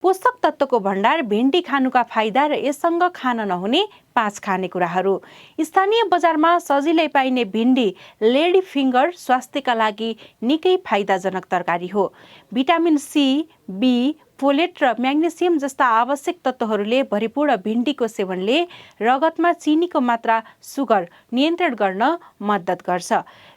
पोषक तत्त्वको भण्डार भिन्डी खानुका फाइदा र यससँग खान नहुने 5 खानेकुराहरू। स्थानीय बजारमा सजिलै पाइने भिन्डी लेडी फिङ्गर स्वास्थ्यका लागि निकै फाइदाजनक तरकारी हो। भिटामिन सी, बी, फोलेट र म्याग्नेसियम जस्ता आवश्यक तत्त्वहरूले भरिपूर्ण भिन्डीको सेवनले रगतमा चिनीको मात्रा सुगर नियन्त्रण गर्न मद्दत गर्छ।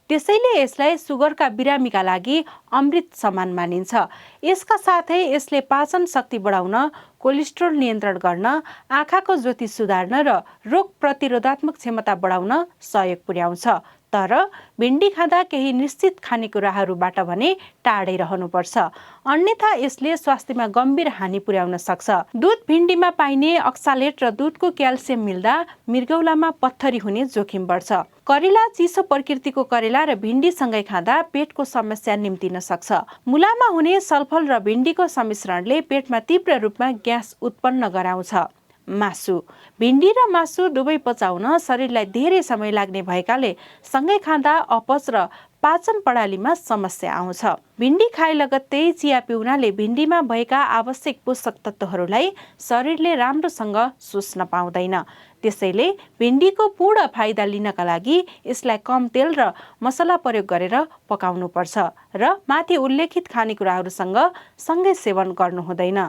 त्यसैले यसलाई सुगरका बिरामीका लागि अमृत समान मानिन्छ। यसका साथै यसले पाचन शक्ति बढाउन, कोलेस्ट्रोल नियन्त्रण गर्न, आँखाको ज्योति सुधार्न र रोग प्रतिरोधात्मक क्षमता बढाउन सहयोग पुर्याउँछ। तर भिन्डी खाँदा केही निश्चित खानेकुराहरूबाट भने टाढै रहनुपर्छ, अन्यथा यसले स्वास्थ्यमा गम्भीर हानि पुर्याउन सक्छ। दुध भिन्डीमा पाइने अक्सालेट र दुधको क्याल्सियम मिल्दा मृगौलामा पत्थरी हुने जोखिम बढ्छ। करेला चिसो प्रकृतिको करेला र भिन्डीसँगै खाँदा पेटको समस्या निम्तिन सक्छ। मुलामा हुने सल्फर र भिन्डीको सम्मिश्रणले पेटमा तीव्र रूपमा ग्यास उत्पन्न गराउँछ। मासु, भिन्डी र मासु दुवै पचाउन शरीरलाई धेरै समय लाग्ने भएकाले सँगै खाँदा अपच र पाचन प्रणालीमा समस्या आउँछ। भिन्डी खाए लगत्तै चिया पिउनाले भिन्डीमा भएका आवश्यक पोषक तत्त्वहरूलाई शरीरले राम्रोसँग सोच्न पाउँदैन। त्यसैले भिन्डीको पूर्ण फाइदा लिनका लागि यसलाई कम तेल र मसला प्रयोग गरेर पकाउनुपर्छ र माथि उल्लेखित खानेकुराहरूसँग सँगै सेवन गर्नु हुँदैन।